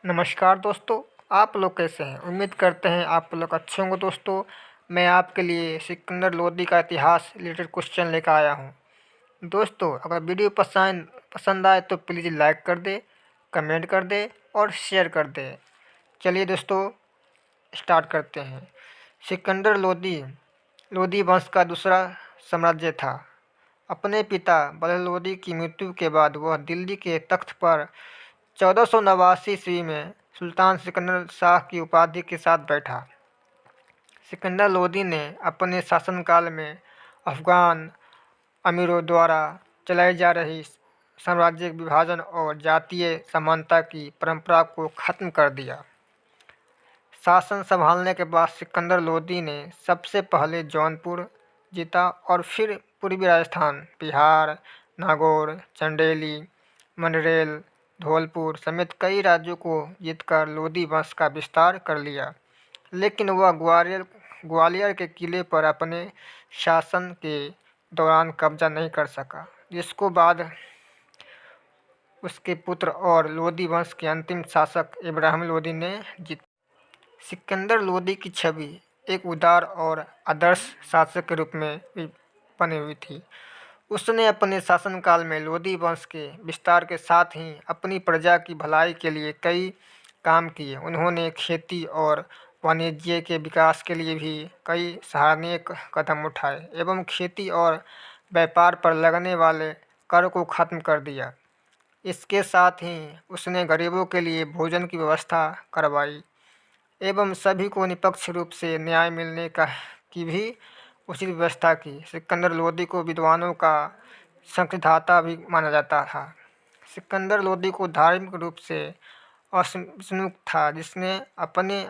नमस्कार दोस्तों। आप लोग कैसे हैं? उम्मीद करते हैं आप लोग अच्छे होंगे। दोस्तों, मैं आपके लिए सिकंदर लोदी का इतिहास रिलेटेड क्वेश्चन लेकर आया हूं। दोस्तों, अगर वीडियो पसंद आए तो प्लीज़ लाइक कर दे, कमेंट कर दे और शेयर कर दे। चलिए दोस्तों, स्टार्ट करते हैं। सिकंदर लोदी लोदी वंश का दूसरा साम्राज्य था। अपने पिता बलह लोदी की मृत्यु के बाद वह दिल्ली के तख्त पर 1489 ईस्वी में सुल्तान सिकंदर शाह की उपाधि के साथ बैठा। सिकंदर लोदी ने अपने शासनकाल में अफगान अमीरों द्वारा चलाई जा रही साम्राज्यिक विभाजन और जातीय समानता की परंपरा को खत्म कर दिया। शासन संभालने के बाद सिकंदर लोदी ने सबसे पहले जौनपुर जीता और फिर पूर्वी राजस्थान, बिहार, नागौर, चंदेली, मंडरेल, धौलपुर समेत कई राज्यों को जीतकर लोदी वंश का विस्तार कर लिया। लेकिन वह ग्वालियर के किले पर अपने शासन के दौरान कब्जा नहीं कर सका, जिसको बाद उसके पुत्र और लोदी वंश के अंतिम शासक इब्राहिम लोदी ने जीता। सिकंदर लोदी की छवि एक उदार और आदर्श शासक के रूप में भी बनी हुई थी। उसने अपने शासनकाल में लोदी वंश के विस्तार के साथ ही अपनी प्रजा की भलाई के लिए कई काम किए। उन्होंने खेती और वाणिज्य के विकास के लिए भी कई सराहनीय कदम उठाए एवं खेती और व्यापार पर लगने वाले कर को खत्म कर दिया। इसके साथ ही उसने गरीबों के लिए भोजन की व्यवस्था करवाई एवं सभी को निष्पक्ष रूप से न्याय मिलने की भी उचित व्यवस्था की। सिकंदर लोदी को विद्वानों का संस्कृतधाता भी माना जाता था। सिकंदर लोदी को धार्मिक रूप से असहिष्णु था, जिसने अपने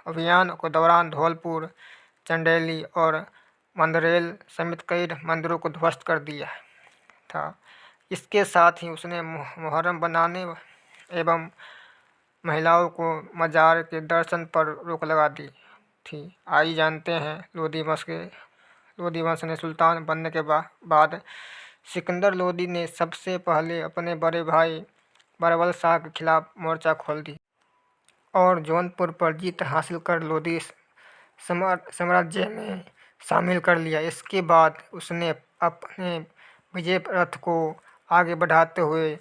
अभियान के दौरान धौलपुर, चंदेली और मंदरेल समेत कई मंदिरों को ध्वस्त कर दिया था। इसके साथ ही उसने मुहर्रम बनाने एवं महिलाओं को मजार के दर्शन पर रोक लगा दी थी। आइए जानते हैं लोदी वंश ने सुल्तान बनने के बाद सिकंदर लोदी ने सबसे पहले अपने बड़े भाई बरबल शाह के खिलाफ मोर्चा खोल दी और जौनपुर पर जीत हासिल कर लोदी साम्राज्य में शामिल कर लिया। इसके बाद उसने अपने विजय रथ को आगे बढ़ाते हुए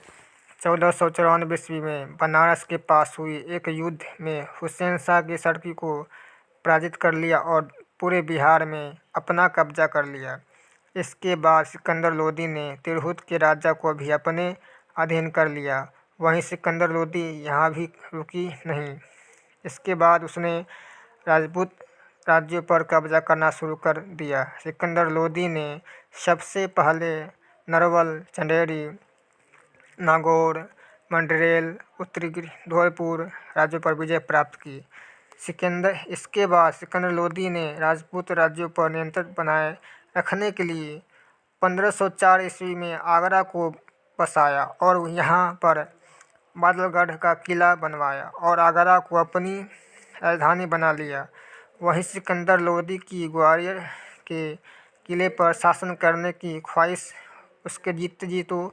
1494 ईस्वी में बनारस के पास हुई एक युद्ध में हुसैन शाह की सड़की को पराजित कर लिया और पूरे बिहार में अपना कब्जा कर लिया। इसके बाद सिकंदर लोदी ने तिरहुत के राजा को भी अपने अधीन कर लिया। वहीं सिकंदर लोदी यहाँ भी रुकी नहीं। इसके बाद उसने राजपूत राज्यों पर कब्जा करना शुरू कर दिया। सिकंदर लोदी ने सबसे पहले नरवल, चंदेरी, नागौर, मंडरेल, उत्तरी धौलपुर राज्यों पर विजय प्राप्त की। इसके बाद सिकंदर लोदी ने राजपूत राज्यों पर नियंत्रण बनाए रखने के लिए 1504 ईस्वी में आगरा को बसाया और यहाँ पर बादलगढ़ का किला बनवाया और आगरा को अपनी राजधानी बना लिया। वहीं सिकंदर लोदी की ग्वालियर के किले पर शासन करने की ख्वाहिश उसके जीते जी तो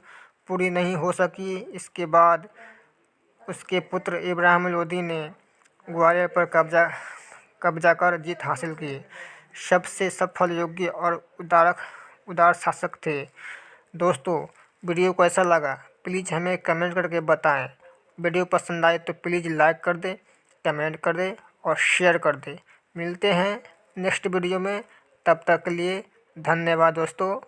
पूरी नहीं हो सकी। इसके बाद उसके पुत्र इब्राहिम लोदी ने ग्वालियर पर कब्जा कर जीत हासिल की। सबसे सफल, योग्य और उदार शासक थे। दोस्तों, वीडियो को कैसा लगा प्लीज़ हमें कमेंट करके बताएं। वीडियो पसंद आए तो प्लीज़ लाइक कर दें, कमेंट कर दें और शेयर कर दें। मिलते हैं नेक्स्ट वीडियो में, तब तक के लिए धन्यवाद दोस्तों।